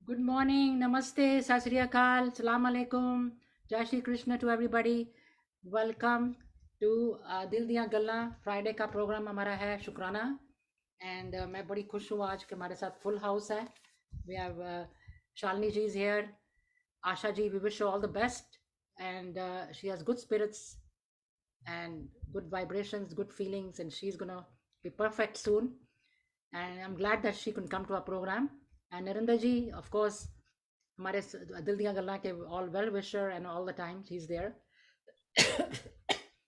Good morning, namaste, sat sri akal, salam alaikum, jai shri Krishna to everybody. Welcome to दिल दियां गल्लां Friday का programme हमारा है शुक्राना एंड मैं बड़ी खुश हूँ आज कि हमारे साथ फुल हाउस है. We have Shalini ji is here, Asha ji, we wish all the best and she has good spirits and good vibrations, good feelings, and she's gonna be perfect soon. And I'm glad that she can come to our program. And Narinder ji, of course, हमारे दिल दियां गल्लां के all well wisher and all the time he's there.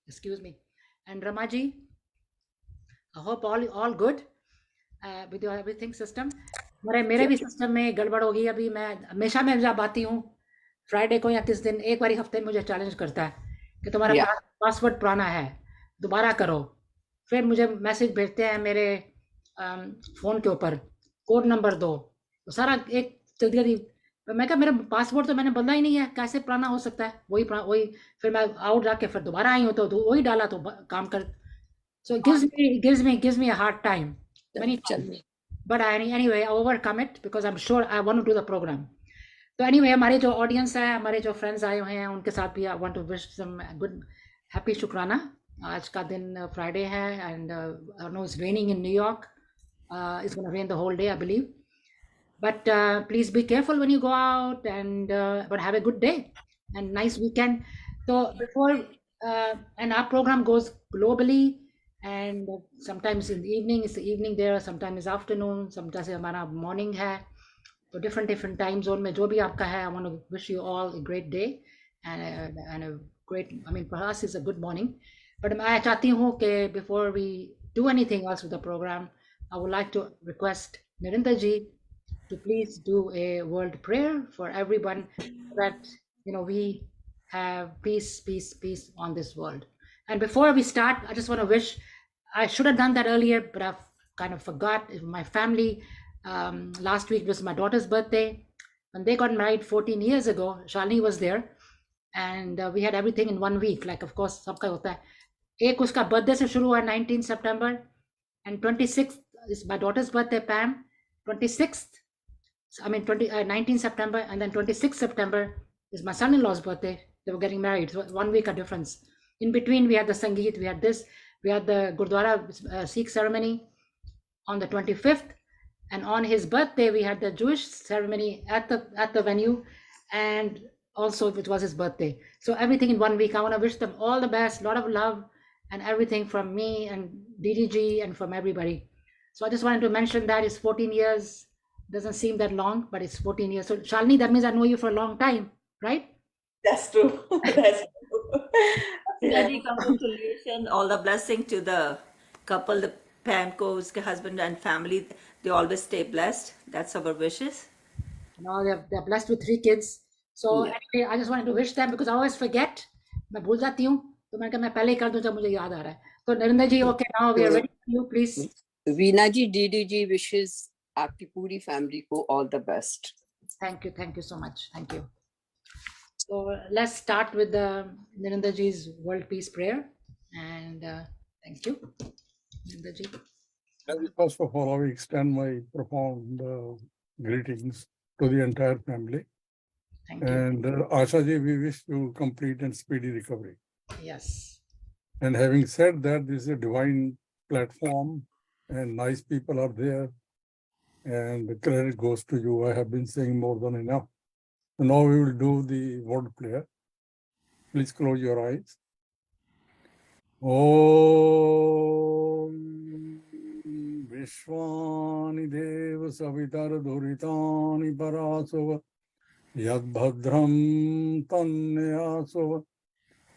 Excuse me. And Ramaji, I hope all good with your everything system. मेरे भी system में गड़बड़ हो गई. अभी मैं हमेशा मैं जब आती हूँ फ्राइडे को या किस दिन एक बारी हफ्ते में मुझे चैलेंज करता है कि तुम्हारा Yeah. पासवर्ड पुराना है, दोबारा करो. फिर मुझे मैसेज भेजते हैं मेरे फ़ोन के ऊपर, कोड नंबर दो. तो सारा एक जल्दी जल्दी मैं कहा मेरा पासवर्ड तो मैंने बदला ही नहीं है, कैसे पुराना हो सकता है. वही फिर मैं आउट जाके फिर दोबारा आई हूँ तो वही डाला तो काम कर. So it gives me a hard time many चल times. But anyway, I overcome it because I'm sure I want to do the program. तो anyway, हमारे जो ऑडियंस है, हमारे जो फ्रेंड्स आए हुए हैं, उनके साथ भी I want to wish some good happy शुक्राना. आज का दिन फ्राइडे है and I know it's raining in New York. It's going to rain the whole day, I believe. But please be careful when you go out and but have a good day and nice weekend. So before and our program goes globally and sometimes in the evening, it's the evening there, sometimes it's afternoon, sometimes हमारा morning है. तो different time zone में जो भी आपका है, I want to wish you all a great day and a great, I mean for us it's a good morning. But मैं चाहती हूँ कि before we do anything else with the program, I would like to request Narinder ji to please do a world prayer for everyone so that we have peace on this world. And before we start, I just want to wish, I should have done that earlier, but I've kind of forgot. My family, last week was my daughter's birthday. When they got married 14 years ago, Shalini was there, and we had everything in 1 week. Like, of course, सबका होता है. एक उसका birthday से शुरू हुआ 19 September, and 26th is my daughter's birthday, Pam. 26th, I mean 19 September, and then 26th September is my son-in-law's birthday. They were getting married, so 1 week a difference. In between, we had the Sangeet, we had this, we had the Gurdwara Sikh ceremony on the 25th, and on his birthday we had the Jewish ceremony at the venue, and also it was his birthday. So everything in 1 week. I want to wish them all the best, a lot of love and everything from me and DDG and from everybody. So I just wanted to mention that it's 14 years. Doesn't seem that long, but it's 14 years. So Shalini, that means I know you for a long time, right? That's true. That's true. Yeah. Ji, congratulations. All the blessing to the couple, the Pamco's husband and family. They always stay blessed. That's our wishes. Now they're blessed with 3 kids. So Yeah. anyway, I just wanted to wish them because I always forget. मैं भूल जाती हूँ, तो मैंने कहा मैं पहले ही कर दूं जब मुझे याद आ रहा है. तो नरेंद्र जी, okay, now we are ready for you, please. Veena ji, DDG wishes आपकी पूरी family को all the best. Thank you so much. Thank you. So let's start with the Narinder ji's world peace prayer, and thank you, Narinder ji. First of all, I extend my profound greetings to the entire family. Thank you. And Asha ji, we wish you complete and speedy recovery. Yes. And having said that, this is a divine platform and nice people are there. And the credit goes to you. I have been saying more than enough. So now we will do the word prayer. Please close your eyes. Om Vishwani Dev Savitar Dhuritani Parasova Yadbhadram Tanyasova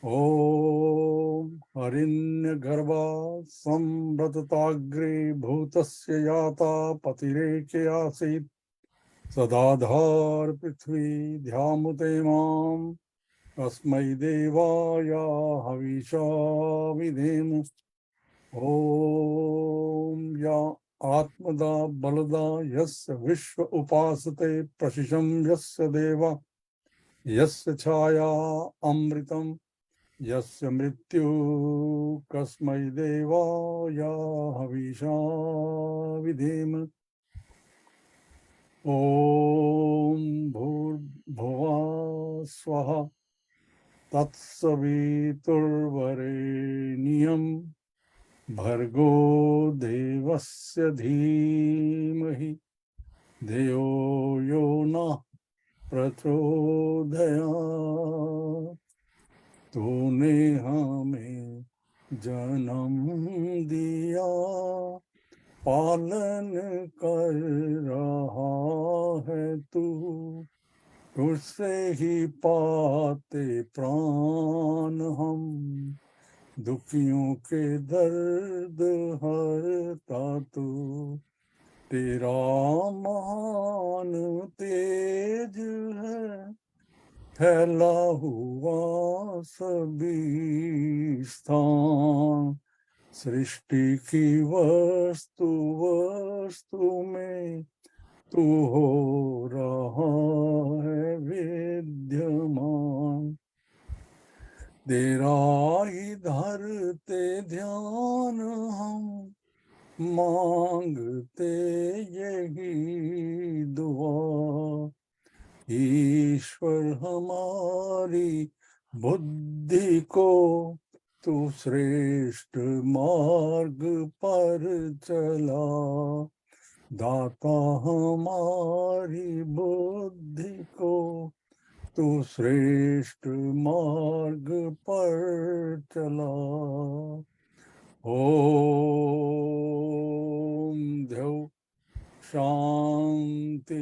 Om Harinya Garbha Sambratatagri Bhutasya Yata Patireke Asit Sadadhar Prithvi Dhyamute Mam Asmai Devaya Havisha Videmu Om Ya Atmada Balada Yasya Vishwa Upasate Prashisham Yasya Deva Yasya Chaya Amritam Yasya Mrityu Kasmai Devaya Havisha Videmu Om ॐ भूर्भुवः स्वः तत्सवितुर्वरेण्यं भर्गो देवस्य धीमहि धियो यो नः प्रचोदयात्। तूने हमें जन्म दिया, पालन कर रहा है तू, तुझसे ही पाते प्राण हम, दुखियों के दर्द हरता तू। तेरा महान तेज है फैला हुआ सभी स्थान, सृष्टि की वस्तु वस्तु में तू हो रहा है विद्यमान। तेरा ही धरते ध्यान हम, मांगते यही दुआ। ईश्वर हमारी बुद्धि को तू श्रेष्ठ मार्ग पर चला, दाता हमारी बुद्धि को तू श्रेष्ठ मार्ग पर चला। ओम ध्यौ शांति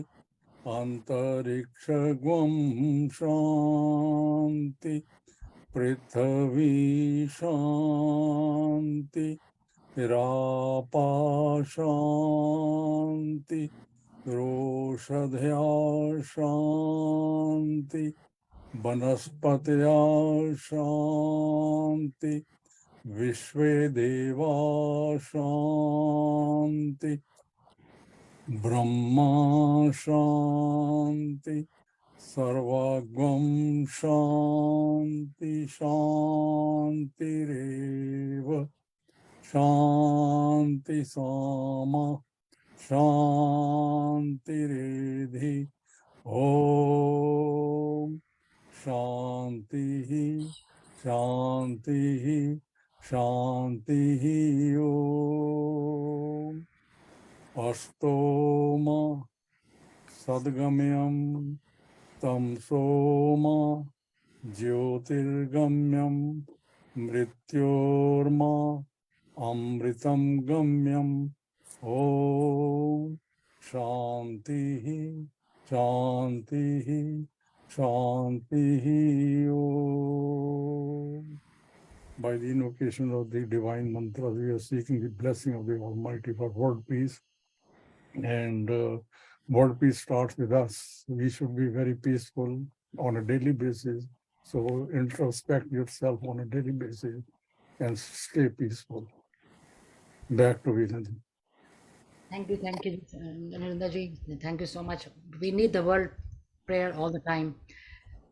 अंतरिक्षगं शांति, पृथ्वी शांति, रापा शांति, रोषधया शांति, वनस्पतया शांति, विश्वे देवा शांति, ब्रह्मा शांति, सर्वगं शांति शांतिरेव, शांति सामा शांतिरेधि। ओम शांति शांति शांति। ओम अस्तो मा सद्गम्यं तमसो मा ज्योतिर्गम्यं, मृत्योर्मा अमृतं गम्यम्। ओम शांति शांति शांति। Om. By the invocation of the divine mantras, we are seeking the blessing of the Almighty for world peace. And world peace starts with us. We should be very peaceful on a daily basis. So introspect yourself on a daily basis and stay peaceful. Back to Vedanji. Thank you, Narinder ji. Thank you so much. We need the world prayer all the time.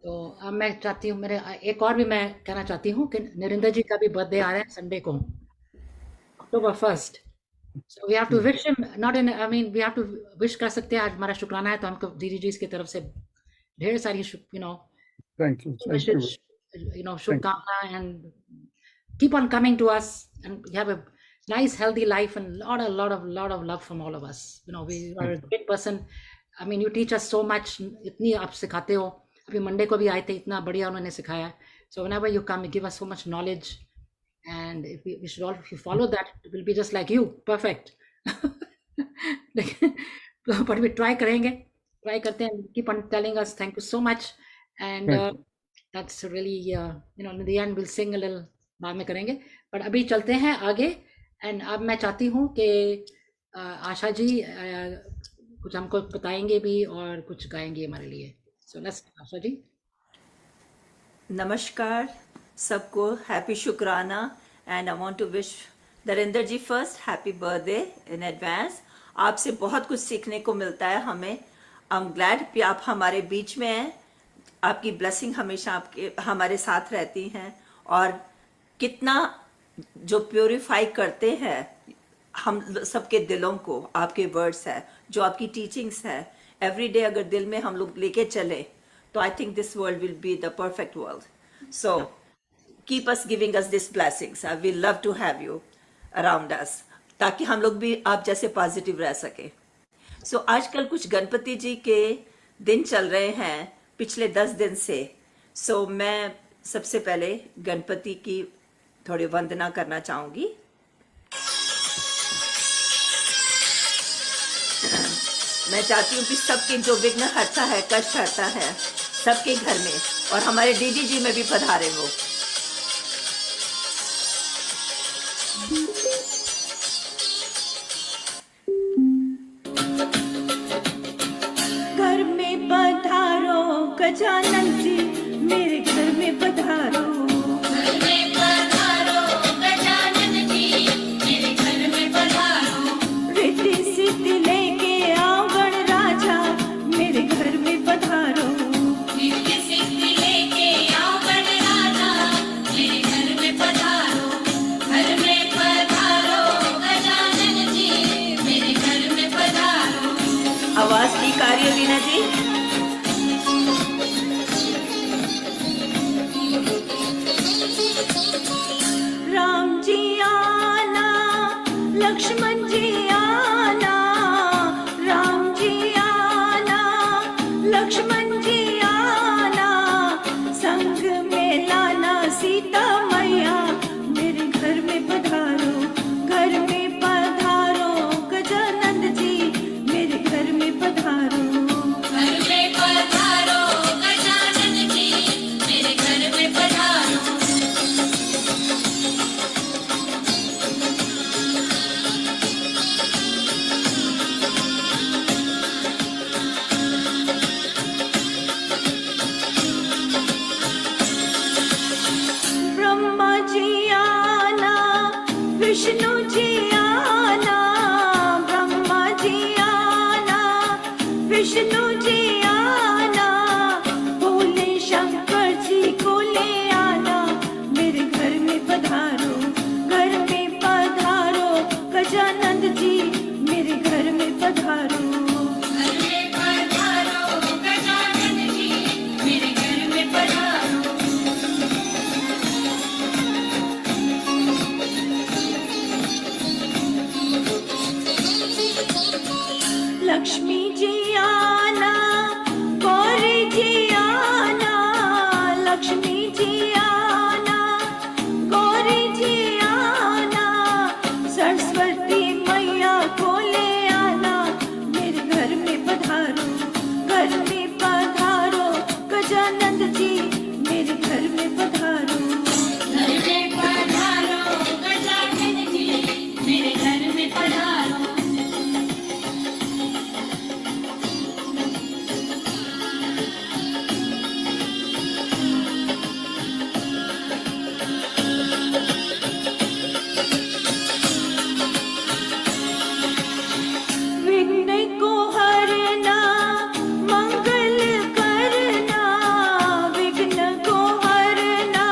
तो अब मैं चाहती हूँ, मेरे एक और भी मैं कहना चाहती हूँ कि नरिंदर जी का भी बर्थडे आ रहा है संडे को, October 1st. So we have to wish him, not in, I mean, we have to wish कर सकते हैं। आज हमारा शुक्राना है तो हमको दीदी जी की तरफ से ढेर सारी Thank you. wishes, शुभकामना, and keep on coming to us, and you have a nice healthy life and lot of love from all of us. We are a great person. I mean, you teach us so much. इतनी आप सिखाते हो। अभी Monday को भी आए थे, इतना बढ़िया उन्होंने सिखाया। So whenever you come, you give us so much knowledge, and if we should all, if you follow that, it will be just like you, perfect. But we try करते हैं, keep on telling us. Thank you so much, and that's really in the end we'll sing a little, बाद में करेंगे, but अभी चलते हैं आगे। And अब मैं चाहती हूँ कि आशा जी कुछ हमको बताएंगे भी और कुछ गाएंगे हमारे लिए। So let's, Asha ji. Namaskar सबको, happy शुक्राना, and I want to wish Narendra ji first happy birthday in advance. आपसे बहुत कुछ सीखने को मिलता है हमें। I'm glad कि आप हमारे बीच में हैं। आपकी blessing हमेशा आपके हमारे साथ रहती हैं, और कितना जो प्योरीफाई करते हैं हम सबके दिलों को आपके वर्ड्स है, जो आपकी टीचिंग्स है, एवरी डे अगर दिल में हम लोग लेके चले तो I think this world will be the perfect world. So keep us giving us these blessings. We love to have you around us ताकि हम लोग भी आप जैसे पॉजिटिव रह सके. सो आजकल कुछ गणपति जी के दिन चल रहे हैं पिछले 10 दिन से. सो मैं सबसे पहले गणपति की थोड़ी वंदना करना चाहूंगी. मैं चाहती हूँ कि सबके जो विघ्न हरता है, कष्ट हरता है, सबके घर में और हमारे डीडी जी में भी पधारे वो. घर में पधारो गजानन जी, मेरे घर में पधारो. घर में पधारो गजानन जी, मेरे घर में पधारो. रिद्धि सिद्धि लेके आओ गण राजा, मेरे घर में पधारो. रिद्धि सिद्धि लेके आओ गण राजा, मेरे घर में पधारो. घर में पधारो गजानन जी, मेरे घर में पधारो. आवाज ठीक आ रही है वीना जी? राम जी आना, लक्ष्मण जी आना, राम जी आना, लक्ष्मण जी आना, संग में लाना सीता मैया, मेरे घर में पधारो. घर में पधारो गजानंद जी, मेरे घर में पधारो. घर में पधारो गजानन जी, मेरे घर में पधारो. ब्रह्मा जी आना, विष्णु जी आना, ब्रह्मा जी आना, विष्णु जी आना, भोले शंकर जी को ले आना, मेरे घर में पधारो. घर में पधारो गजानंद जी, मेरे घर में पधारो. घर में पधारो गजानन जी, मेरे घर में पधारो. लक्ष्मी जी आना, गौरी जी आना, लक्ष्मी जी आना, गौरी जी आना, सरस्वती मैया को ले आना, मेरे घर में पधारो. घर में पधारो गजानंद जी, मेरे घर में पधारो. घर में पधारो गजानन जी, मेरे घर में पधारो. विघ्न को हरना, मंगल करना, विघ्न को हरना,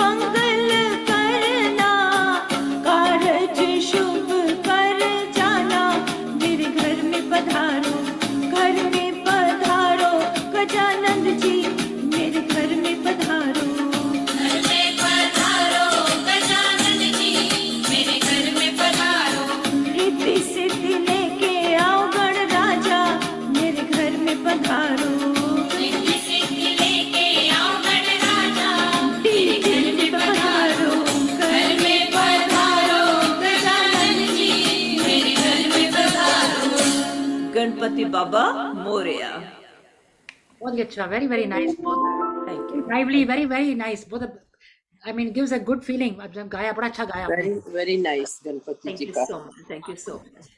मंगल करना, कारज शुभ कर जाना, मेरे घर में पधारो. घर में पधारो गजानंद जी, मेरे घर में पधारो. घर में पधारो गजानन जी, मेरे घर में पधारो. रिद्धि सिद्धि लेके आओ गण राजा, मेरे घर में पधारो. रिद्धि सिद्धि लेके आओ गण राजा, मेरे घर में पधारो. घर में पधारो गजानन जी, मेरे घर में पधारो. गणपति बाबा मोरया. बहुत ही अच्छा, very very nice, thank you. lively, very nice. Both I mean gives a good feeling. अब जब गाया बड़ा अच्छा गाया आपने. Very, very nice Ganpati thank ji you का. So much. Thank you so much.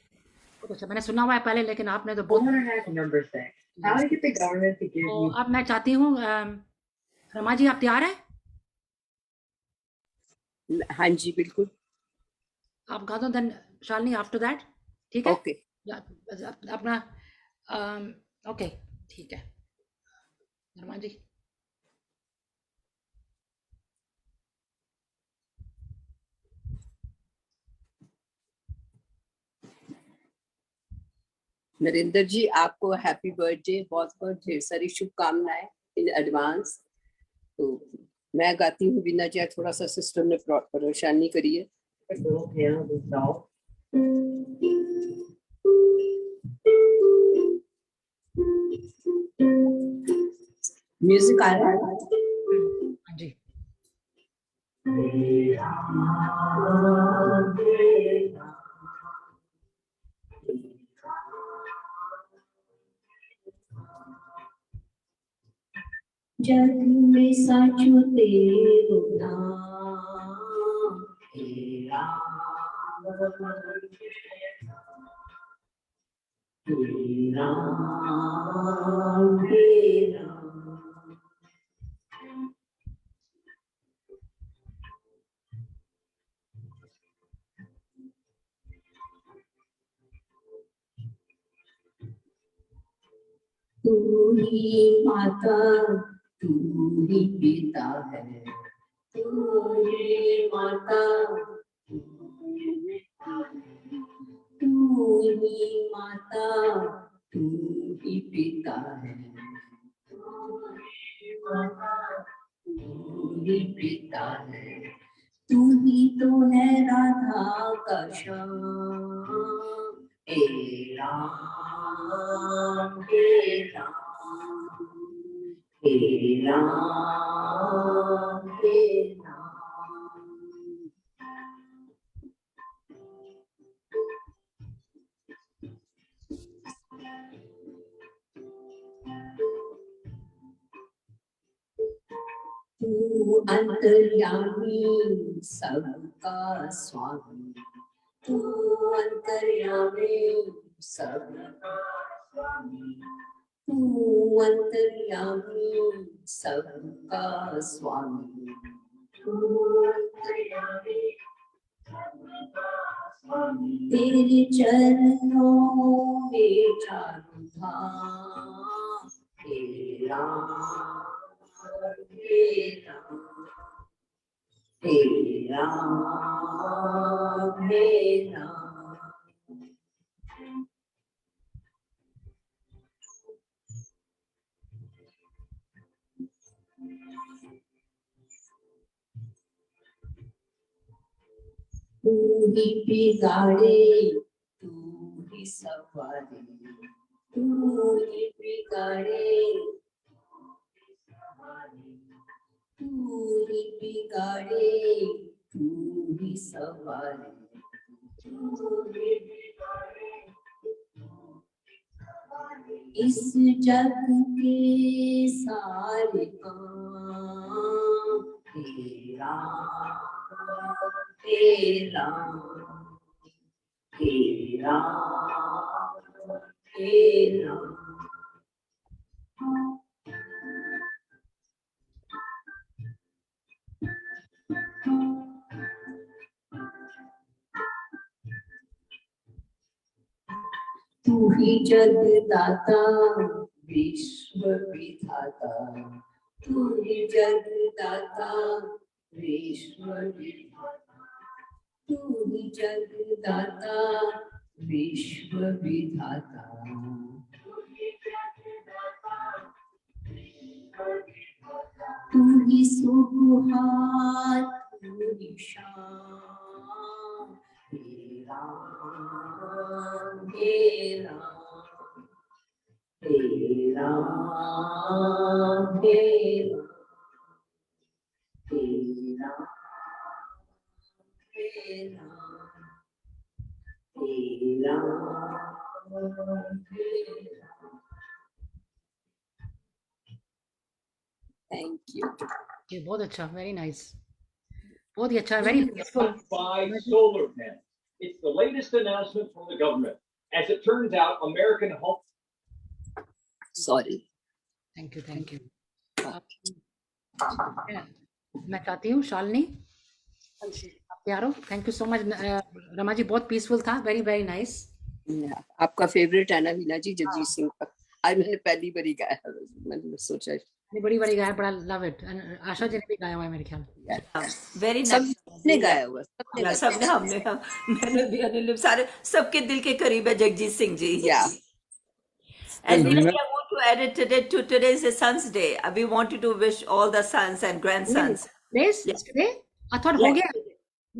बहुत अच्छा, मैंने सुना हुआ है पहले, लेकिन आपने तो बहुत. Internet number 6. How to get the government to give तो you अब मैं चाहती हूँ रमा जी, आप तैयार हैं? हाँ जी बिल्कुल. आप गा दो, देन शालिनी आफ्टर दैट. ठीक है? ओके. अपना ओके, ठीक है रमा जी. नरेंद्र जी, आपको हैप्पी बर्थडे, बहुत बहुत ढेर सारी शुभकामनाएं इन एडवांस। तो मैं गाती हूँ बीना जी, थोड़ा सा सिस्टर ने परेशानी करी है। A little piano dissolve. Music आ रहा है? हाँ जी। जग में साचो तेरो नाम हे राम हे राम हे राम। तू ही माता तू ही पिता है, तू ही माता तू ही माता तू ही पिता है, तू ही पिता है। तू ही तो है राधा का श्याम हे राम हे राम हे राम हे राम। तू अंतर्यामी सबका स्वामी, तू अंतर्यामी सबका स्वामी, तू अंतर्यामी सबका स्वामी, तू अंतर्यामी सबका स्वामी। तेरे चरणों में चारों धाम हे राम हे राम हे राम हे राम। तू ही बिगाड़े तू ही सवारे, तू ही बिगाड़े तू ही बिगाड़े तू ही सवारे, तू ही बिगाड़े इस जग के सारे काम हे राम हे राम हे राम हे राम। तू ही जगदाता विश्व विधाता, तू ही जगदाता विश्व विधाता, तू ही जगदाता विश्व विधाता। तू ही सुबह तू ही शाम हे राम हे राम हे राम हे राम हे राम हे राम हे राम हे राम। Thank you. ये बहुत अच्छा, वेरी नाइस, बहुत ही अच्छा, very peaceful. By solar panels. It's the latest announcement from the government. As it turns out, American home. Sorry. Thank you thank you. मैं चाहती हूँ शालिनी आप तैयार हो? Thank you so much Rama ji, बहुत पीसफुल था, वेरी वेरी नाइस। आपका favourite है ना वीना जी, जगजीत सिंह का। आज मैंने पहली बारी गाया, मैंने सोचा बड़ी बड़ी गाया, बड़ा लव इट। आशा जी ने भी गाया हुआ है मेरे ख्याल। वेरी सबने गाया हुआ, सबने हमने मैंने भी अनिल सारे सबके दिल के करीब है जगजीत सिंह जी। या And And really, Veena- I want to add it today to today's the Sun's Day. We wanted to wish all the sons and grandsons. Today's Yeah. it's today? I thought हो Yes. गया.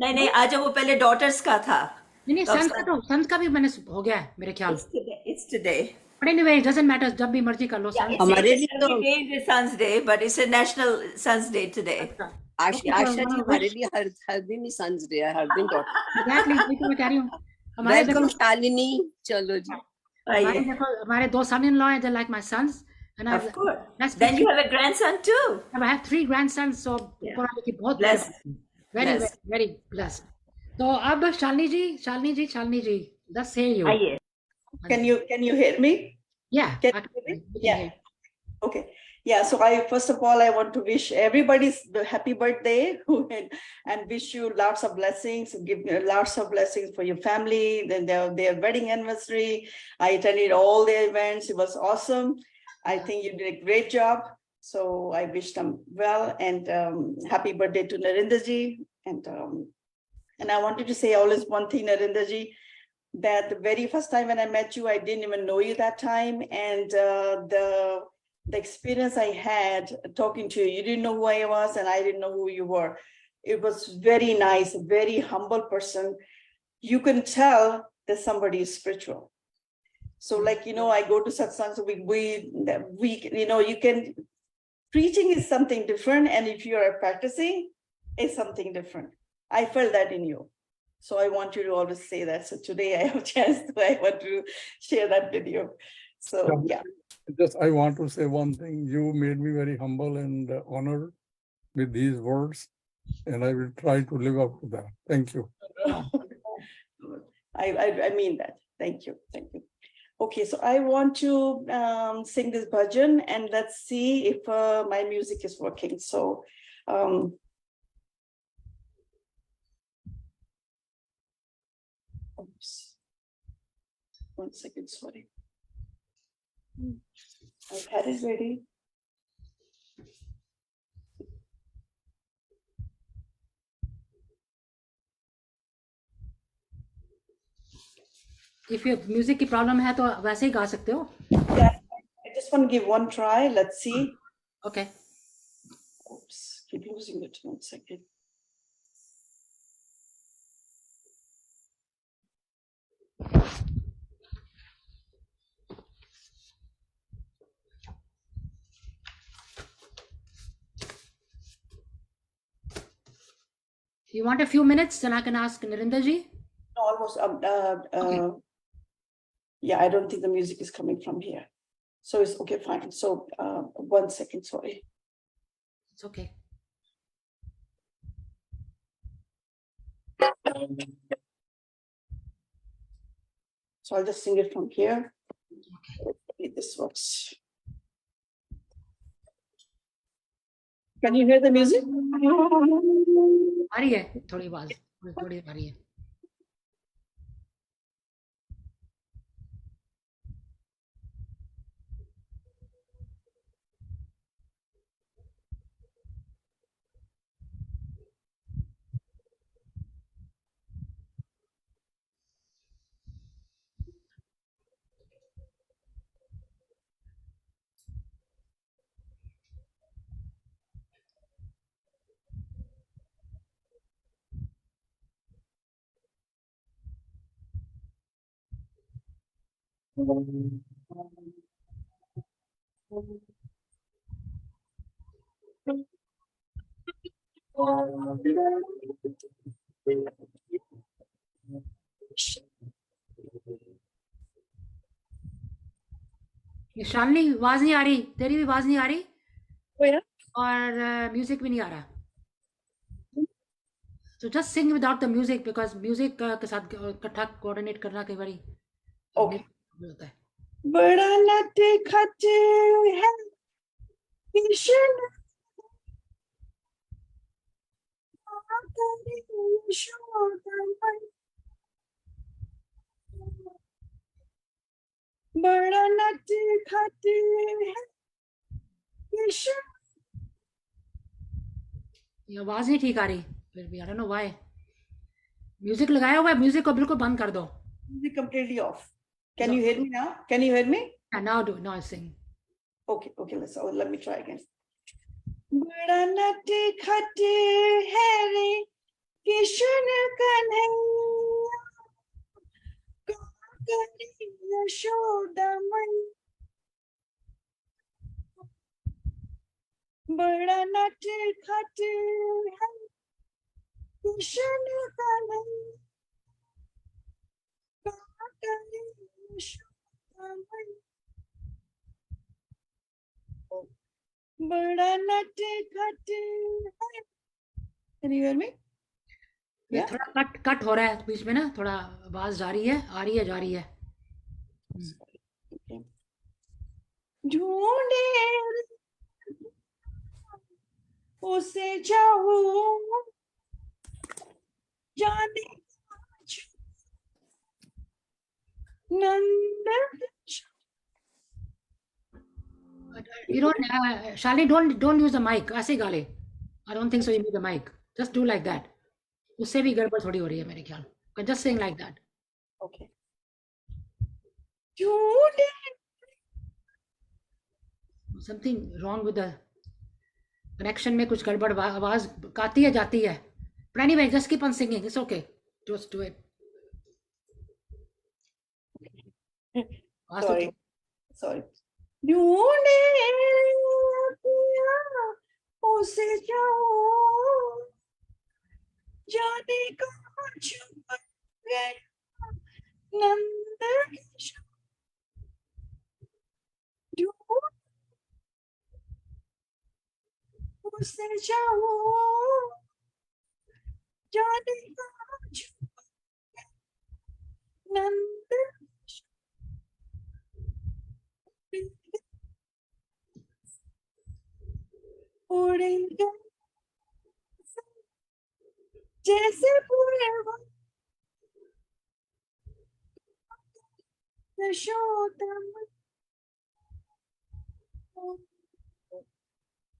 नहीं आज वो पहले daughters का था. नहीं तो अब सन्स का तो सन्स का भी मैंने हो गया है मेरे ख्याल. It's today. But anyway, it doesn't matter. जब भी मर्जी कर लो Yeah, सन्स. it's हमारे it's लिए तो- every day is a Sun's Day, but it's a National Sun's Day today. Asha ji हमारे लिए हर दिन ही सन्स डे है, हर दिन डॉटर. Exactly, वही तो मैं कह रही हूँ. हमारे वेलकम देखो शालिनी. चलो जी. हमारे देखो हमारे दो son-in-law हैं, they're like my sons. And Of course. That's Then you have a grandson too. I have 3 grandsons, so Yeah. पूरा देखिए बहुत Blessed. very Blessed. very blessed. तो अब शालिनी जी, let's hear you. आइए. Can you hear me? Yeah. Can I- you hear me? we can Yeah. hear. Okay. Yeah. So first of all, I want to wish everybody the happy birthday and wish you lots of blessings. Give you lots of blessings for your family. Then their wedding anniversary. I attended all their events. It was awesome. I think you did a great job. So I wish them well and happy birthday to Narendra ji. And I wanted to say always one thing, Narendra ji, that the very first time when I met you, I didn't even know you that time. And the experience I had talking to you, you didn't know who I was and I didn't know who you were. It was very nice, a very humble person. You can tell that somebody is spiritual. So like, I go to satsang, so we you can, preaching is something different. And if you are practicing, it's something different. I felt that in you. So I want you to always say that. So today I have a chance I want to share that with you. So yeah. Just I want to say one thing. You made me very humble and honored with these words, and I will try to live up to that. Thank you. I mean that. Thank you. Thank you. Okay, so I want to sing this bhajan and let's see if my music is working. So oops. One second, sorry. I've had it ready. If your music की problem है तो वैसे ही गा सकते हो. Yeah, I just want to give one try. Let's see. Okay. Oops, keep losing it. 1 second. You want a few minutes, then I can ask Narendra ji. Almost. Yeah, I don't think the music is coming from here. So it's okay, fine. So 1 second, sorry. It's okay. So I'll just sing it from here. Hopefully this works. Can you hear the music? आ रही है थोड़ी आवाज, थोड़ी आ रही है. ये शालिनी आवाज नहीं आ रही, तेरी भी आवाज नहीं आ रही Where? और म्यूजिक भी नहीं आ रहा. So just sing without the music because music के साथ इकट्ठा कोऑर्डिनेट करना कई बारी Okay. होता है. बड़ा नटे खटे है ईशन बड़ा नटे खटे है ईशन. ये आवाज नहीं ठीक आ रही फिर भी. I don't know why. Music लगाया हुआ है, म्यूजिक को बिल्कुल बंद कर दो. Completely off. Can you hear me now? Can you hear me? And now sing. Okay, let me try again. बड़ा नट खट है रे किशन कन्हैया, करी यशोदा मैया। बड़ा नट खट है किशन कन्हैया, करी यशोदा मैया। बड़ा नट खट है। Can you hear me? ये Yeah. थोड़ा कट हो रहा है बीच में ना, थोड़ा आवाज जा रही है, आ रही है, जा रही है। Okay. ढूंढे उसे चाहूं जाने नंद। You don't, Shalini, don't use the mic. ऐसे गा ले. I don't think so. You need the mic. Just do like that. उससे भी गड़बड़ थोड़ी हो रही है मेरे ख्याल. You can just sing like that. Okay. ढूंढे Something wrong with the connection में कुछ गड़बड़, आवाज आती है जाती है. But anyway, just keep on singing. It's okay. Just do it. आवाज तो sorry, sorry. ढूंढे पिया उसे चाहूं जाने कहाँ छुप गया नंद किशोर। ढूंढे उसे चाहूं जाने कहाँ छुप गया नंद किशोर। उड़ेंगे जैसे पूर्वा यशोदा मैया।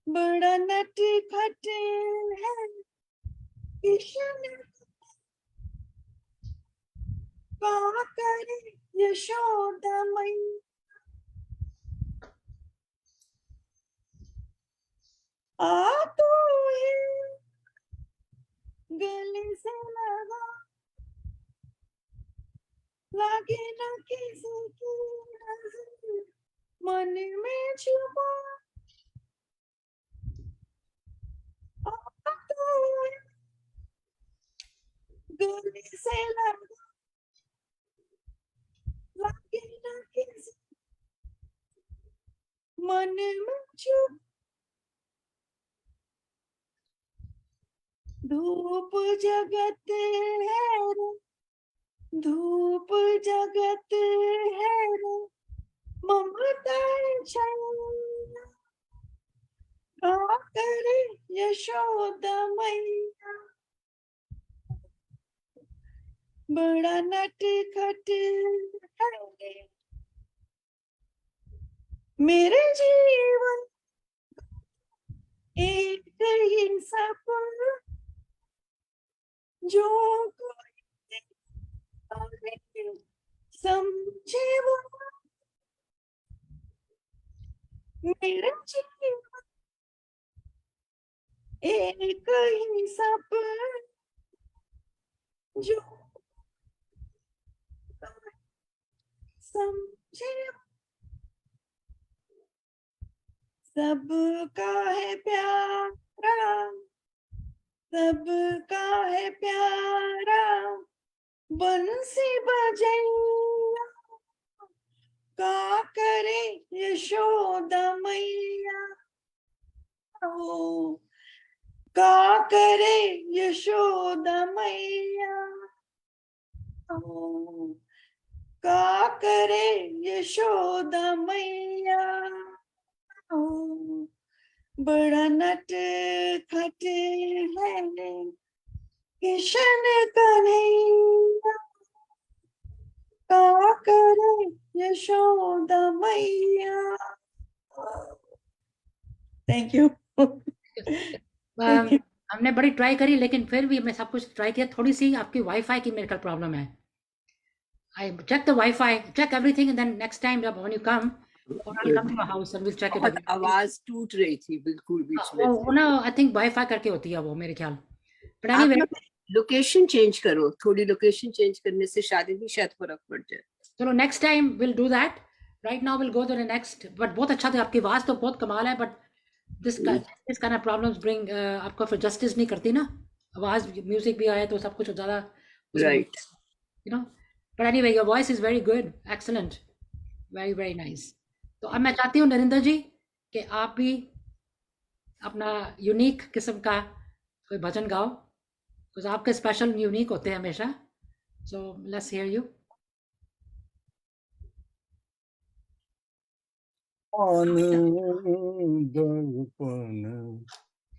बड़ा नट खट है किशन का करे यशोदा मैया। आ तो है गले से लगा लगे न किसी की नजर मन में छुपा। आ तो है गले से लगा लगे न किसी मन में छुपा। धूप जगत है रे, धूप जगत है रे, ममता छैया का करे यशोदा मैया। बड़ा नट खट है रे मेरे जीवन एक ही सपना जो कोई समझे वो। मेरे जीवन एक ही सपना जो समझे वो। सबका है प्यारा, सबका है प्यारा बंसी बजैया का करे यशोदा मैया। ओ का करे यशोदा मैया। ओ का करे यशोदा मैया। ओ बड़ा नट खट है किशन कन्हैया का करे यशोदा मैया। Thank you. हमने बड़ी ट्राई करी, लेकिन फिर भी मैं सब कुछ ट्राई किया। थोड़ी सी आपकी वाईफाई की मेरे ख्याल प्रॉब्लम है। I check the Wi-Fi, check everything, and then next time when you come, or I'll come to your house and we'll check it बहुत again. आवाज टूट रही थी बिल्कुल बीच में वो ना आई थिंक Wi-Fi करके होती है वो मेरे ख्याल. But anyway, आप लोकेशन चेंज करो, थोड़ी लोकेशन चेंज करने से शादी में शायद फर्क पड़ जाए. चलो next time we'll do that. Right now we'll go to the next. But बहुत अच्छा था, आपकी आवाज तो बहुत कमाल है. But this kind of problems bring आपको फिर justice नहीं करती ना. आवाज म्यूजिक भी आए तो सब कुछ ज़्यादा. Right. You know. But anyway, your voice is very good, excellent, very very nice. तो अब मैं चाहती हूँ नरेंद्र जी कि आप भी अपना यूनिक किस्म का कोई भजन गाओ, because आपके स्पेशल यूनिक होते हैं हमेशा. So let's hear you. दर्पण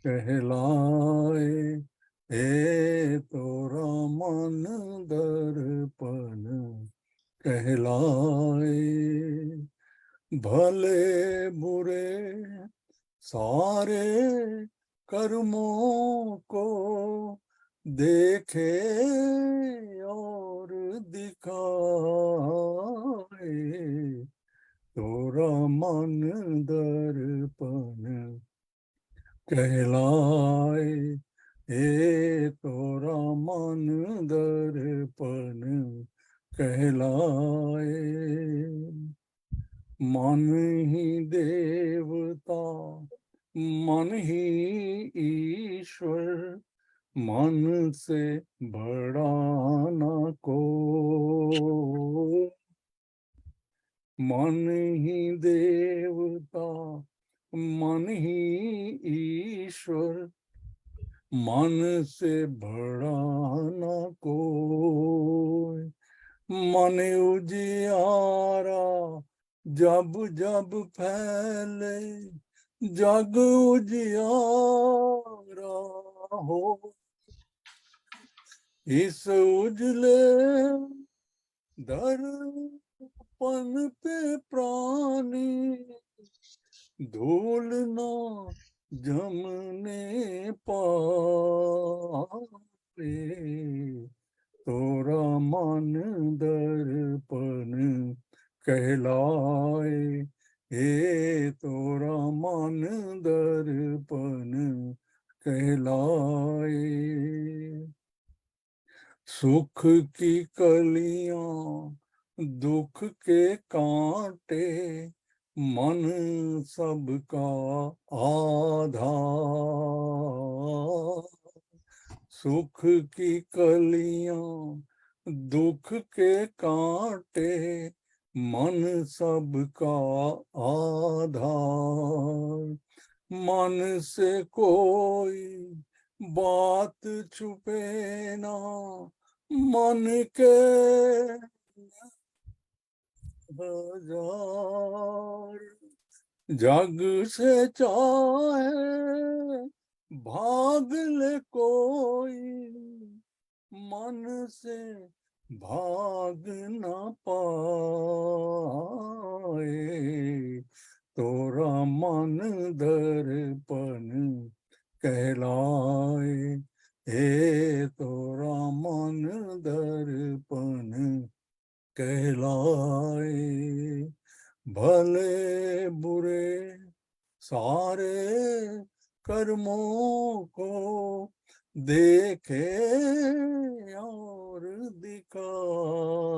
कहलाए, हे तोरा मन दर्पण कहलाए, भले बुरे सारे कर्मों को देखे और दिखाए, तोरा मन दर्पण कहलाए, हे तोरा मन दर्पण कहलाए, मन ही देवता मन ही ईश्वर, मन से बड़ा न को, मन ही देवता मन ही ईश्वर, मन से बड़ा न कोई, मन उजियारा जब जब फैले, जग उजियारा हो, इस उजले दर्पण पे प्राणी धूल ना जमने पाए, तोरा मन दर्पण कहलाए, हे तोरा मन दर्पण कहलाए, सुख की कलियां दुख के कांटे, मन सबका आधार, सुख की कलियां दुख के कांटे, मन सबका आधार, मन से कोई बात छुपे ना, मन के हजार, जग से चाहे भाग ले कोई, मन से भाग न पाए, तोरा मन दर्पण कहलाए, हे तोरा मन दर्पण कहलाए, भले बुरे सारे कर्मों को देखे और दिखाए,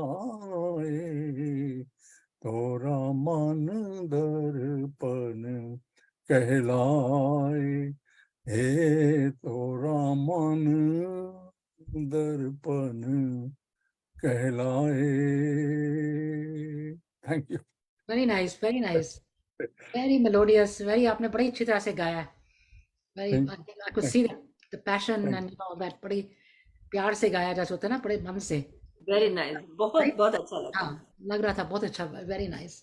तोरा मन दर्पण कहलाए, हे तोरा मन दर्पण कहलाए. Thank you. Very nice, very nice, very melodious, very आपने बड़ी अच्छी तरह से गाया है. Very, I think I could see the passion and all that. बड़ी प्यार से गाया जैसे होता है ना, बड़े मन से. वेरी नाइस, बहुत बहुत अच्छा लगा. हाँ, लग रहा था बहुत अच्छा. Very nice.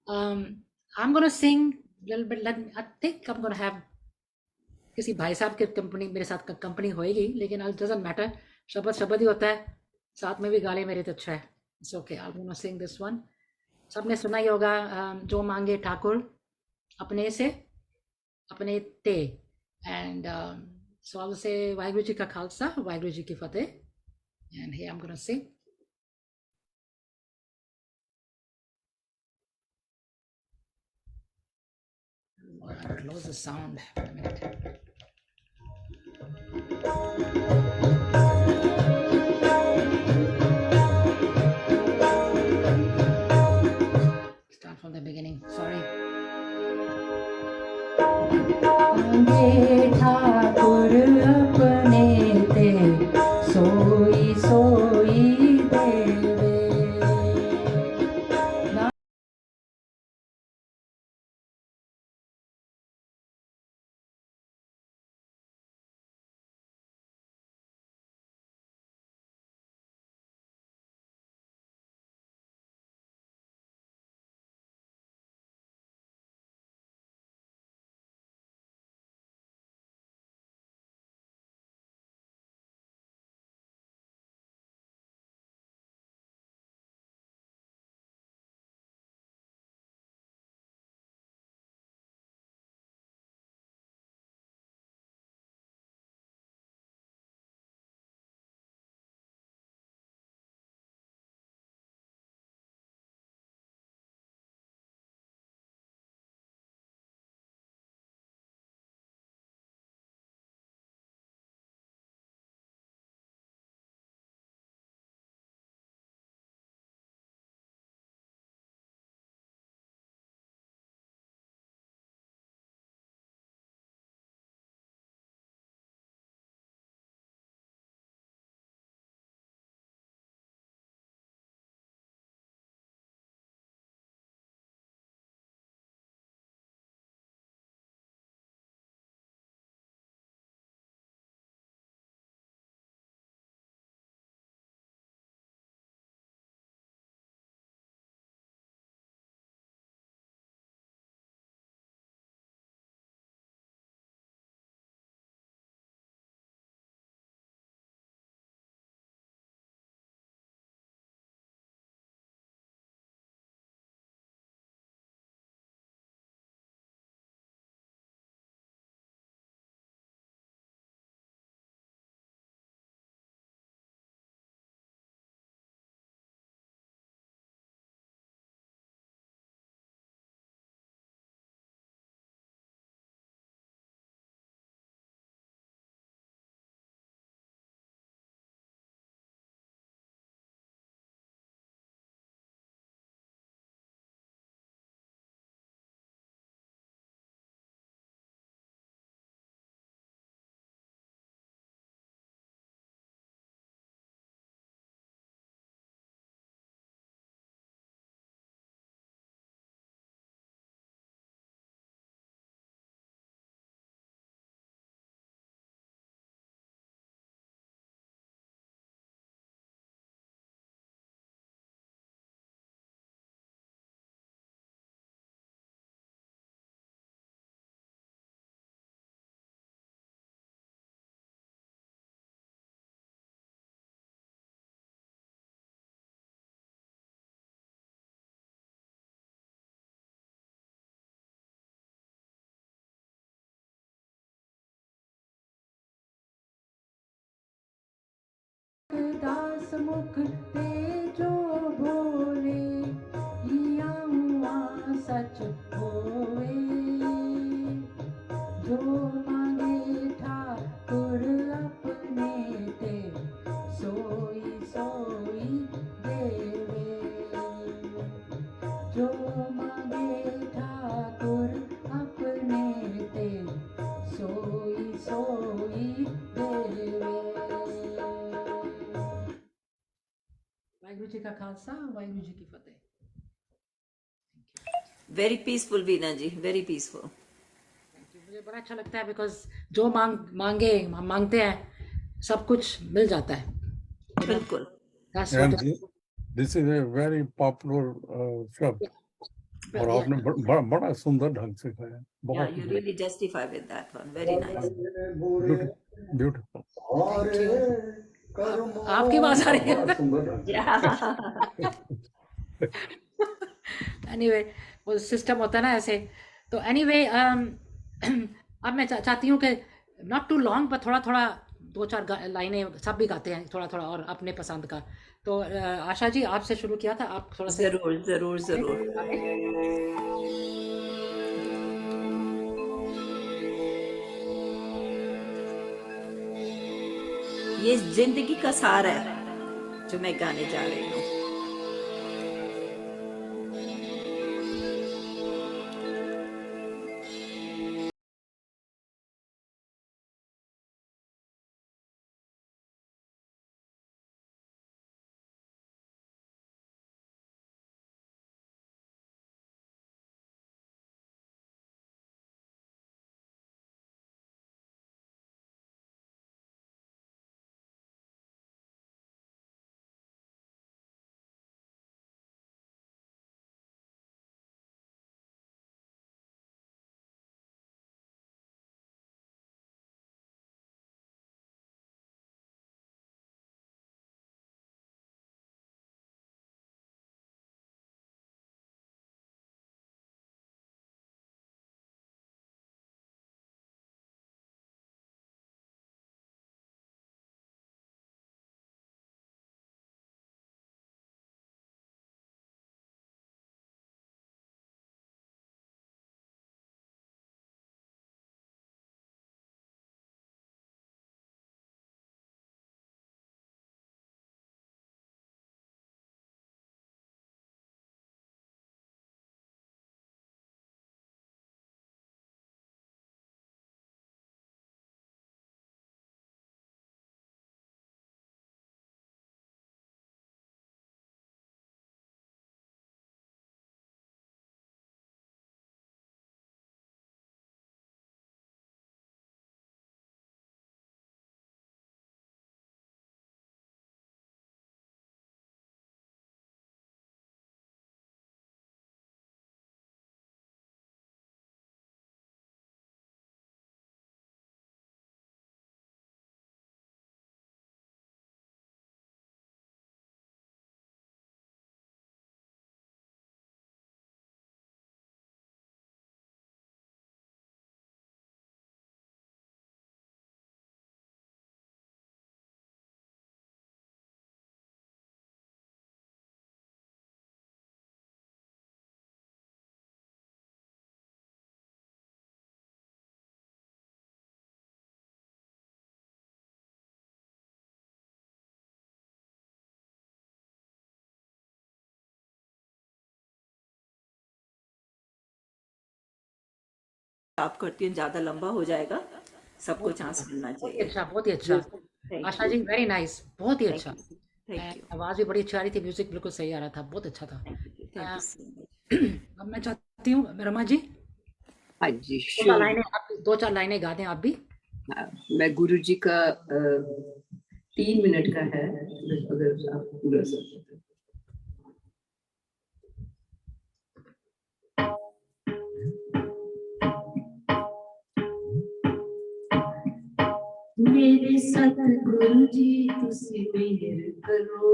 I'm gonna sing a little bit. I think I'm gonna have किसी भाई साहब की कंपनी मेरे साथ कंपनी होएगी, लेकिन it doesn't matter. शब्द शब्द ही होता है, साथ में भी गाले मेरे तो अच्छा है. It's okay. I'm gonna sing this one. सबने सुना ही होगा, जो मांगे ठाकुर अपने से अपने ते. And so I'll say Waheguru ji का खालसा, वाहिगुरु जी की फतेह. And here I'm gonna sing. I'll close the sound. A minute. Start from the beginning. Sorry. मांगे ठाकुर अपने ते सोई सोई देवे दास मुख ते जो बोले लिया हुआ सच होए जो मांगे ठाकुर अपने ते सोई सोई देवे जो मांगे ठाकुर अपने ते सोई सोई देवे वाहिगुरु जी का खालसा वाहिगुरु जी की फतेह वेरी पीसफुल वीना जी, वेरी पीसफुल। मुझे बड़ा अच्छा लगता है बिकॉज जो मांगे हम मांगते हैं सब कुछ मिल जाता है बिल्कुल। That's And what this is a very popular शब्द और yeah. आपने बड़ा सुंदर ढंग से कहा है Yeah, बहुत you really justify with that one. Very nice. Beautiful Thank you. आपकी आवाज आ रही है Yeah. एनीवे वो सिस्टम होता है ना ऐसे तो एनीवे अब मैं चाहती हूँ कि नॉट टू लॉन्ग पर थोड़ा थोड़ा दो चार लाइनें सब भी गाते हैं थोड़ा थोड़ा और अपने पसंद का तो आशा जी आपसे शुरू किया था आप थोड़ा सा जरूर जरूर जरूर। ये जिंदगी का सार है जो मैं गाने जा रही हूँ। आप करती हूँ, ज्यादा लंबा हो जाएगा, सबको चांस मिलना बहुत ही चाहिए। अच्छा, बहुत ही अच्छा। Thank Asha you, ji very nice, बहुत ही थैंक अच्छा। यू, थैंक यू, आवाज भी बड़ी अच्छी आ रही थी, म्यूजिक बिल्कुल सही आ रहा था, बहुत अच्छा था। Thank you so much. अब मैं चाहती हूँ रमा जी हाँ जी, दो चार श्योर। लाइनें आप, दो चार लाइनें गा दें आप भी। मैं गुरु जी का 3 मिनट का है, अगर आप पूरा सकते हैं। मेरे सतगुरु जी तुसी मेहर करो,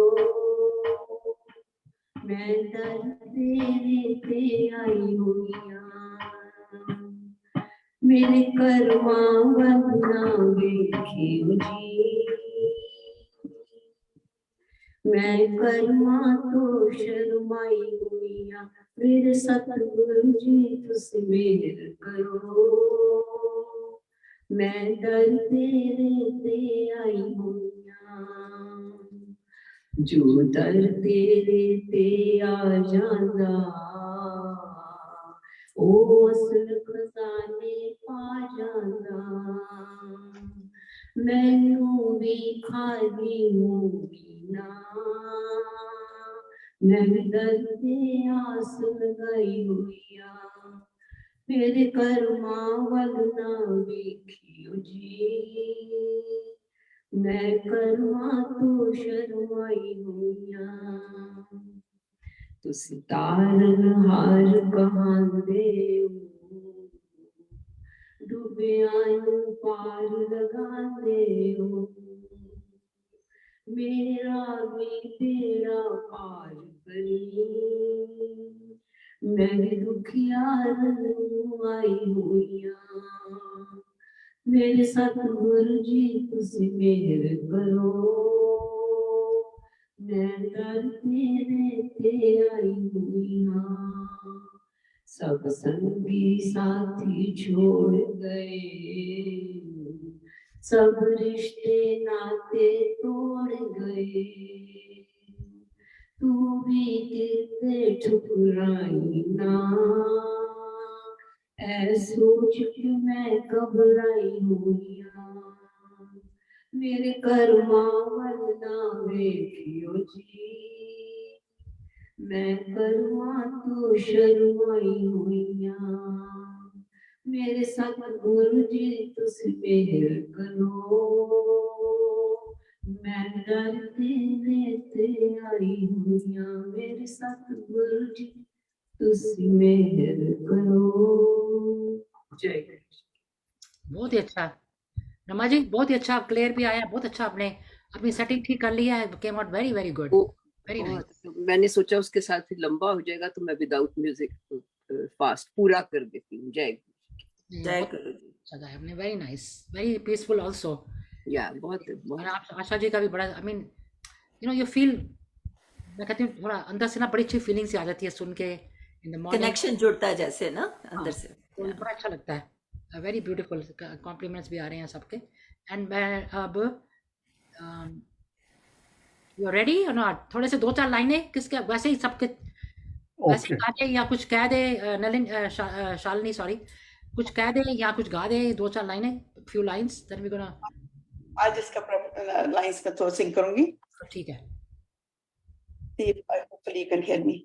मैं दर तेरे ते आई हुईयां, मेरे कर्मा वंदना वेखियो जी, मैं कर्मा तो शर्माई हुईयां, मेरे सतगुरु जी तुसी मेहर करो, मैं दर तेरे ते आई हुईयां, जो दर तेरे ते आ जांदा, ओ असल खजाने पा जांदा, मैनू भी खाली मूवी ना, मैं दर ते आस लगाई हुईया, मेरे कर्मा वल ना वेखियो जी, मैं कर्मा तो शर्माई हुईया, तुसी तारन हार कहांदे हो, डूबियां नू पार लगांदे हो, मेरा भी तेरा पार करी, मैं दुखियार नू आई हुईयां, मेरे सतगुरु जी तुसी मेहर करो, मैं दर तेरे ते आई हुईयां, सब संगी साथी छोड़ गए, सब रिश्ते नाते तोड़ गए, तू भी कितने ठुकराई ना, ऐ सोच के मैं घबराई हुईया, मेरे कर्मा वरना वेखियो जी, मैं करवा तो शर्माई हुईया, मेरे सतगुरु जी तुस मेहर करो, मैं डरते लेते आई हुईया, मेरे सतगुरु जी तुस मेहर करो। जय कृष्ण। बहुत ही अच्छा रमा जी, बहुत ही अच्छा, क्लियर भी आया, बहुत अच्छा आपने अपनी सेटिंग ठीक कर लिया है, came out very very good, वो वेरी नाइस। बहुत, मैंने सोचा उसके साथ फिर लंबा हो जाएगा तो मैं विदाउट म्यूजिक फास्ट पूरा कर देती हूँ। जय जय बहुत गुरु जी। अच्छा गाया आपने, very nice, very peaceful also. या बहुत और बहुत आप आशा जी का भी बड़ा, I mean you know you feel, मैं कहती हूँ थोड़ा अंदर से ना बड़ी अच्छी फीलिंग सी आ जाती है सुन के इन द मॉर्निंग। कनेक्शन जुड़ता है जैसे ना हाँ, अंदर से। तो बड़ा अच्छा लगता है, वेरी ब्यूटीफुल, कॉम्प्लीमेंट्स भी आ रहे हैं सबके। एंड मैं अब यू रेडी और नॉट, थोड़े से 2-4 लाइनें किसके वैसे ही सबके वैसे ही Okay. गा दे या कुछ कह दे, नलिन शालिनी सॉरी, कुछ कह दे या कुछ गा दे, 2-4 लाइनें, few lines, then we gonna. आज इसका लाइंस का थोड़ा सिंग करूंगी। ठीक है। See if hopefully you can hear me.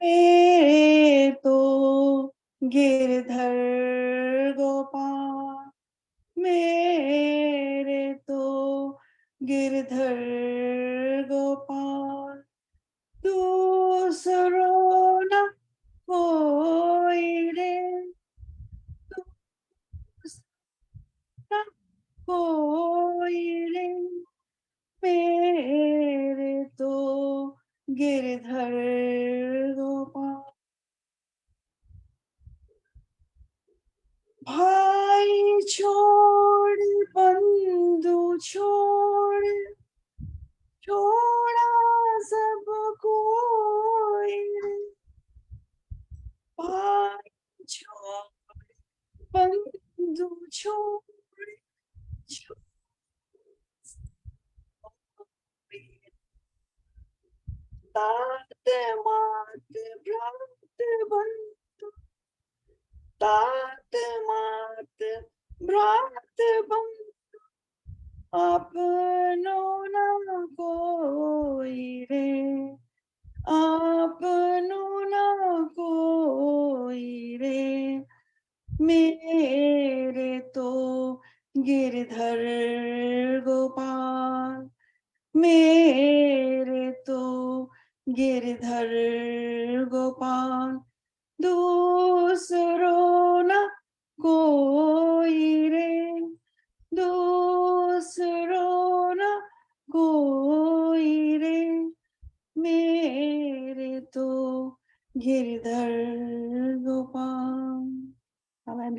मेरे तो गिरधर गोपाल, मेरे तो गिरधर गोपाल, दूसरो न कोई रे, दूसरा न कोई रे, मेरे तो गिरधर गोपाल। भाई छोड़ बंधु छोड़, छोड़ा सब कोई रे, भाई छोड़ बंधु छोड़, छोड़ तात मात भ्रात बंधु, तात मात भ्रात बंधु, अपनो न कोई रे, अपनो न कोई रे, मेरे तो गिरधर गोपाल, मेरे तो गिरधर गोपाल, दूसरो न कोई रे, दूसरो न कोई रे, मेरे तो Girdhar Gopal.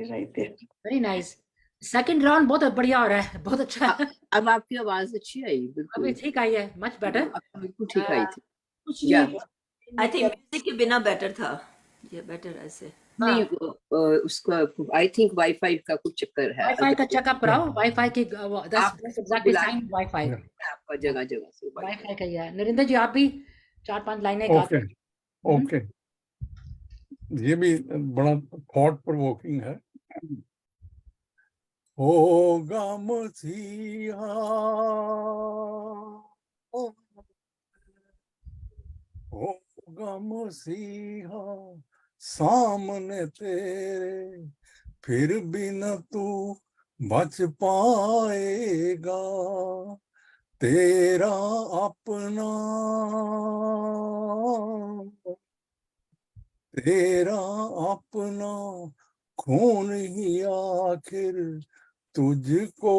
right there. Very nice. Second round बहुत बढ़िया हो रहा है, बहुत अच्छा है। अब आपकी आवाज अच्छी आई, बिल्कुल अभी ठीक आई है, मच बेटर। अब तो बिल्कुल ठीक आई थी। कुछ या नहीं आई थिंक म्यूजिक के बिना बेटर था, ये बेटर ऐसे। नहीं उसका आई थिंक वाईफाई का कुछ चक्कर है। वाईफाई का चेकअप कराओ, वाईफाई की दैट्स एग्जैक्टली साइन वाईफाई, आपका जगह जगह से वाईफाई का ही है। नरेंद्र जी आप भी 4-5 लाइनें गा Okay. Okay. ये भी बड़ा थॉट प्रोवोकिंग है। होगा मसीहा, होगा मसीहा सामने तेरे, फिर भी न तू बच पाएगा, तेरा अपना, तेरा अपना खून ही आखिर तुझको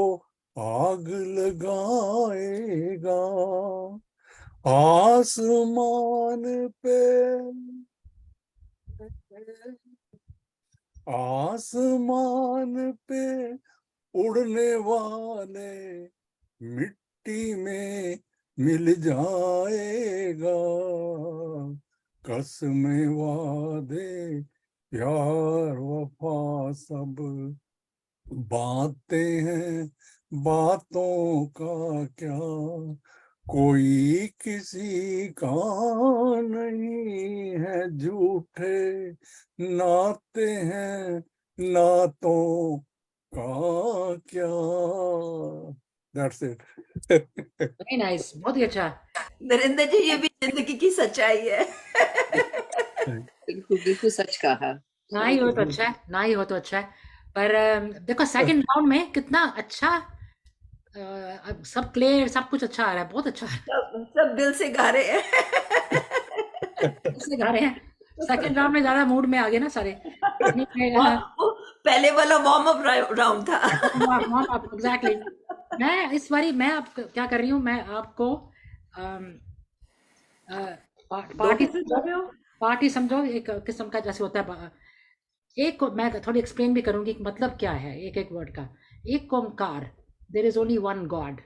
आग लगाएगा, आसमान पे, आसमान पे उड़ने वाले मिट्टी में मिल जाएगा, कसमें वादे प्यार वफा सब बातें हैं बातों का क्या, कोई किसी का नहीं है, झूठे नाते हैं नातों का क्या. That's it. वेरी नाइस, बहुत ही अच्छा. नरेंद्र जी, ये भी जिंदगी की सच्चाई है. बिल्कुल बिल्कुल सच कहा. ना ही हो तो अच्छा है, ना ही हो तो अच्छा है. पर देखो सेकंड राउंड में कितना अच्छा, अब सब क्लियर, सब कुछ अच्छा आ रहा है, बहुत अच्छा आ रहा सब दिल से गा रहे हैं. है. इससे गा रहे हैं. सेकंड राउंड में ज्यादा मूड में आ गए ना सारे. वो पहले वाला वार्म अप राउंड था. एग्जैक्टली. मैं इस बारी मैं आप क्या कर रही हूँ, मैं आपको पार्टी पार्टी समझो, एक किस्म का जैसे होता है. एक को मैं थोड़ी एक्सप्लेन भी करूंगी कि मतलब क्या है एक एक वर्ड का. Ek Onkar, there is only one God.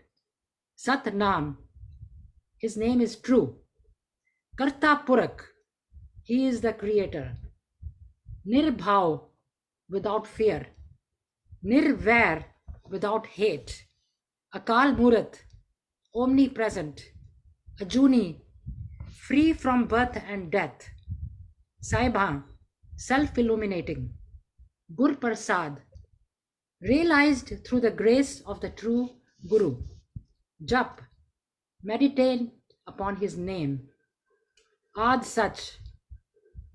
सत नाम, हिज नेम इज ट्रू. कर्ता पुरख, ही इज द क्रिएटर. निर्भाव, विदाउट फियर. निर्वैर, विदाउट हेट. अकाल मूर्त, omnipresent. Ajuni, free from birth and death. Saibha, self-illuminating. Gur Prasad, realized through the grace of the true Guru. Jap, meditate upon his name. Ad Sach,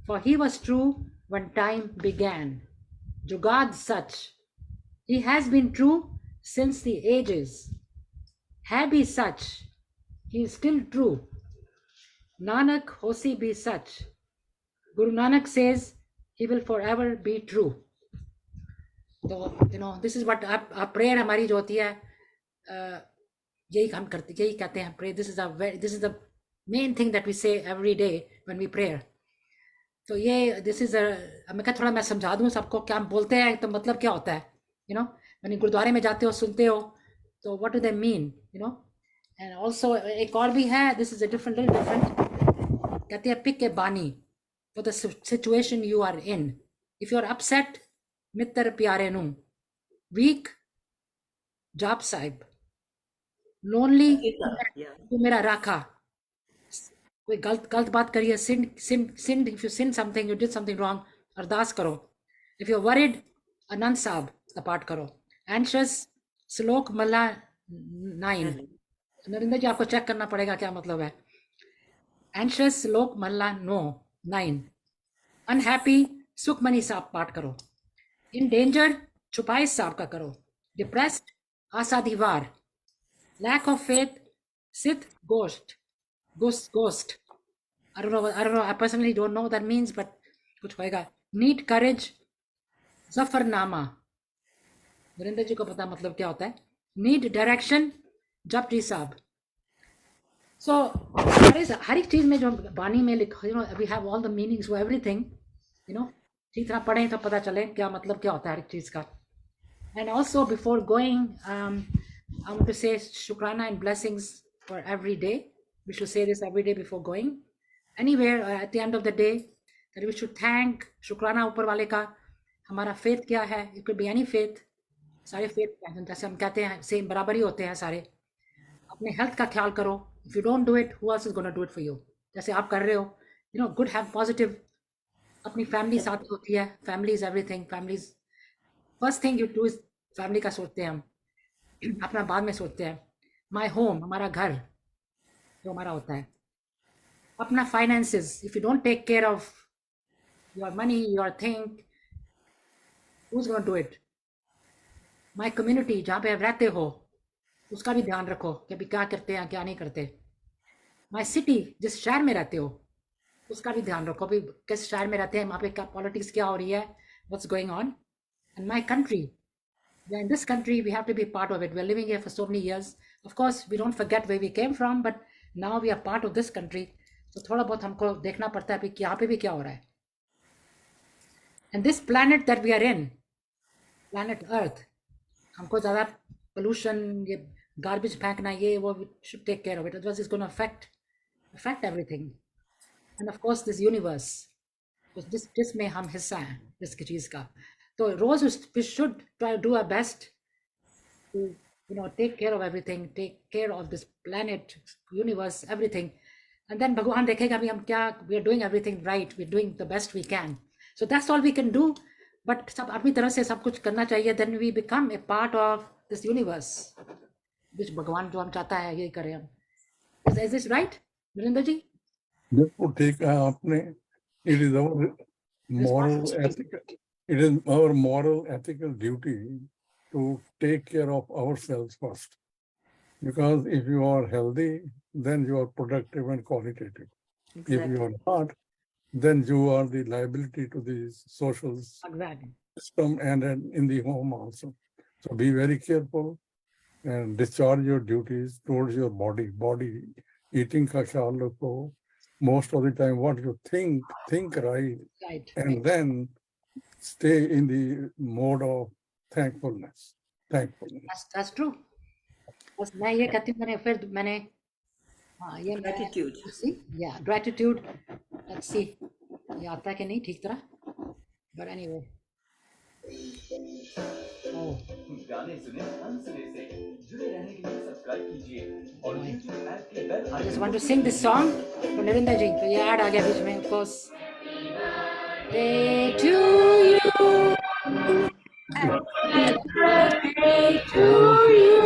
for he was true when time began. Jugad Sach, he has been true since the ages. है भी सच, he is still true. Nanak Hosi be such. Guru Nanak says he will forever be true. तो this is what prayer हमारी जो होती है, यही हम करते, यही कहते हैं pray. This is the main thing that we say every day when we pray. तो ये this is मैं क्या थोड़ा मैं समझा दूँ सबको क्या हम बोलते हैं, तो मतलब क्या होता है. when गुरुद्वारे में जाते हो, सुनते हो, तो what do they mean, and also एक और भी है, this is a little different. कहते हैं pick a bani for the situation you are in. If you are upset, मित्र प्यारे नु. Weak, जाप साहिब. Lonely, तू मेरा राखा. कोई गलत बात करिए, sin, if you sin something, you did something wrong, अरदास करो. If you're worried, आनंद साहब का पाठ करो. Anxious, श्लोक मल्ला 9. नरेंद्र जी आपको चेक करना पड़ेगा क्या मतलब है. Anxious, श्लोक मल्ला 9. Unhappy, सुखमनी साहब पाठ करो. In danger, छुपाई साहब का करो. Depressed, आसादीवार. Lack of faith, सिद्ध ghost. I don't know, I personally don't know what that means, but कुछ होएगा. Need courage, Zafarnama. नरेंद्र जी को पता मतलब क्या होता है. Need direction, जपजी साहब. So हर एक चीज में जो बानी में लिखा, we have all the meanings for everything, ठीक तरह पढ़ें तो पता चले क्या मतलब क्या होता है हर एक चीज का. And also before going, I want to say शुक्राना and blessings for every day. We should say this every day before going anywhere, at the end of the day, that we should thank शुक्राना ऊपर वाले का. हमारा faith क्या है, it could be any faith. सारे faith जैसे हम कहते हैं सेम बराबर ही होते हैं सारे. अपने हेल्थ का ख्याल करो. If you don't do it, who else is going to do it for you? जैसे आप कर रहे हो, good, have positive. अपनी फैमिली साथ होती है. Family is everything. Families, first thing you do is family का सोचते हैं हम, अपना बाद में सोचते हैं. My home, हमारा घर जो हमारा होता है. अपना finances, if you don't take care of your money, your thing, who's going to do it? My community, जहाँ पे आप रहते हो, उसका भी ध्यान रखो कि अभी क्या करते हैं क्या नहीं करते. My city, जिस शहर में रहते हो, उसका भी ध्यान रखो अभी किस शहर में रहते हैं, वहाँ पे क्या पॉलिटिक्स क्या हो रही है, what's going on. And my country, in this country we have to be part of it. We're living here for so many years. Of course we don't forget where we came from, but now we are part of this country. So थोड़ा बहुत हमको देखना पड़ता है कि यहाँ पे भी क्या हो रहा है. And this planet that we are in, planet Earth, हमको ज़्यादा pollution, ये garbage फेंकना, ये वो, we should take care of it, otherwise it's going to affect everything. And of course this universe, जिसमें हम हिस्सा हैं जिसकी चीज़ का. So Rose, we should try to do our best to, take care of everything, take care of this planet, universe, everything. And then Bhagwan dekhega abhi hum kya, we are doing everything right, we're doing the best we can. So that's all we can do. But sab apni taraf se sab kuch karna chahiye, then we become a part of this universe, which Bhagwan jo hum chahta hai, yahi kare hum. Is this right, Narinder ji? Therefore, take apne, it is our moral ethical, it is our moral ethical duty to take care of ourselves first. Because if you are healthy, then you are productive and qualitative. If you are not, then you are the liability to the social Exactly. system and in the home also. So be very careful and discharge your duties towards your body. Eating ka khayal rakho. Most of the time what you think right, Right. and then stay in the mode of thankfulness. That's true. बस मैं ये कहती हूँ, मैंने ये Gratitude. gratitude. Let's see ये आता है कि नहीं ठीक तरह, but anyway. गाने सुने अनसुने से जुड़े रहने के लिए सब्सक्राइब कीजिए और YouTube ऐप के bell I just want to sing this song for Narinder ji. तो ये ऐड आ गया बीच में, of course. Day to you. Happy birthday to you.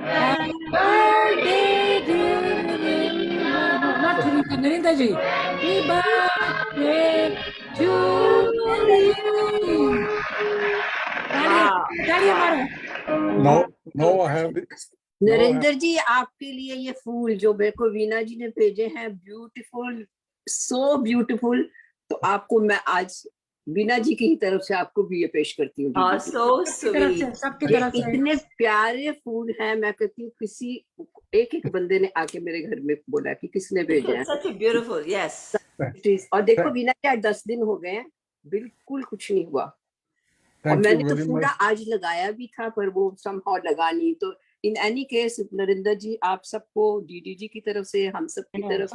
Happy birthday, dear. No, not to Narinder ji. Happy birthday to you. तालियां मारो. Now I have the Narendra जी, आपके लिए ये फूल जो मेरे को वीना जी ने भेजे हैं, ब्यूटीफुल, सो ब्यूटीफुल. तो आपको मैं आज वीना जी की तरफ से आपको भी ये पेश करती हूँ. So sweet. सबकी तरफ से इतने प्यारे फूल हैं. मैं कहती हूँ किसी एक बंदे ने आके मेरे घर में बोला कि किसने भेजे हैं. Such a beautiful, yes. और देखो वीना जी, आज 10 दिन हो गए हैं, बिल्कुल कुछ नहीं हुआ. और thank मैंने you तो very पूरा much. आज लगाया भी था, पर वो somehow लगा नहीं. तो इन एनी केस नरेंद्र जी, आप सबको डीडी जी की तरफ से, हम सब की तरफ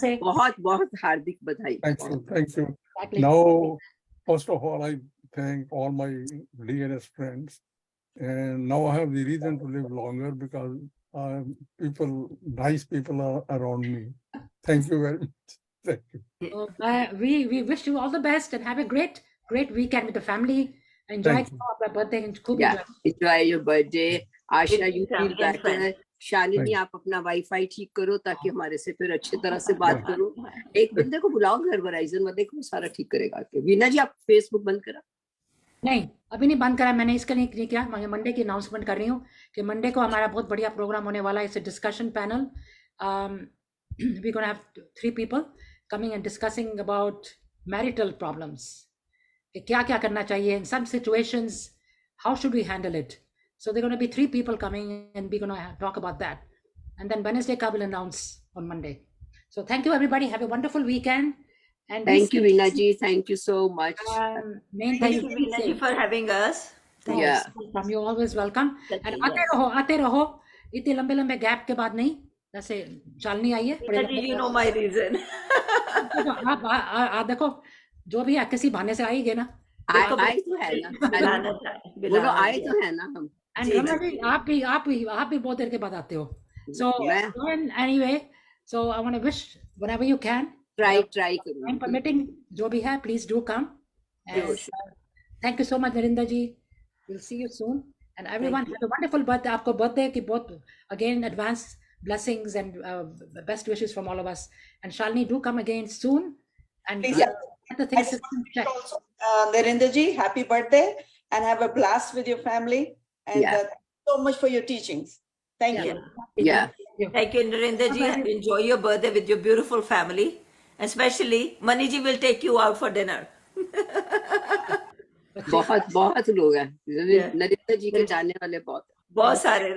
से बहुत बहुत हार्दिक बधाई. Thank you. Now, first of all, I thank all my dearest friends, and now I have the reason to live longer because nice people are around me. Thank you very much. Thank you. We wish you all the best and have a great weekend with the family. Enjoy Thank you. your birthday and खूब Yeah, enjoy your birthday. Asha, you With feel family and better. friends. Shalini, आप अपना wifi ठीक करो ताकि हमारे से फिर अच्छी तरह से बात करो. एक बंदे को बुलाओ घर, वराइजन वाले को, सारा ठीक करेगा आके. वीना जी, आप फेसबुक बंद करा? नहीं, अभी नहीं बंद करा मैंने. इसके लिए नहीं किया. मैं मंडे की अनाउंसमेंट कर रही हूँ कि मंडे को हमारा बहुत बढ़िया प्रोग्राम होने वाला है. It's a discussion panel. We gonna have 3 people coming and discussing about marital problems. कि क्या क्या करना चाहिए in some situations, how should we handle it. So there are going to be 3 people coming and we're going to talk about that. And then Wednesday I will announce on Monday. So thank you everybody. Have a wonderful weekend. And Thank you Veena ji, thank you so much. Main Thank you, Veena ji, for having us. Yeah. You're always welcome. Thank And you, आते रहो इतने लंबे gap के बाद नहीं, जैसे चालनी आई है. Veena ji, you know my reason. आप देखो जो भी है किसी बहाने से आएंगे ना. आए तो है ना, बोलो आए तो है ना हम. And Rama ji, आप भी बहुत देर के बाद आते हो. So anyway, so I want to wish whenever you can. Try Time करूँगी. permitting, जो भी है, please do come. And thank you so much, Narinder ji. We'll see you soon. And everyone have a wonderful birthday. आपको birthday की बहुत again advance blessings and best wishes from all of us. And Shalini, do come again soon. And Please, get the things checked. Also, Narinder ji, happy birthday and have a blast with your family. And Yeah. thank you so much for your teachings. Thank you. Yeah. Thank you, Narendra ji. Enjoy your birthday with your beautiful family. Especially, Mani ji will take you out for dinner. बहुत लोग हैं. नरेंद्र जी के जानने वाले बहुत. बहुत सारे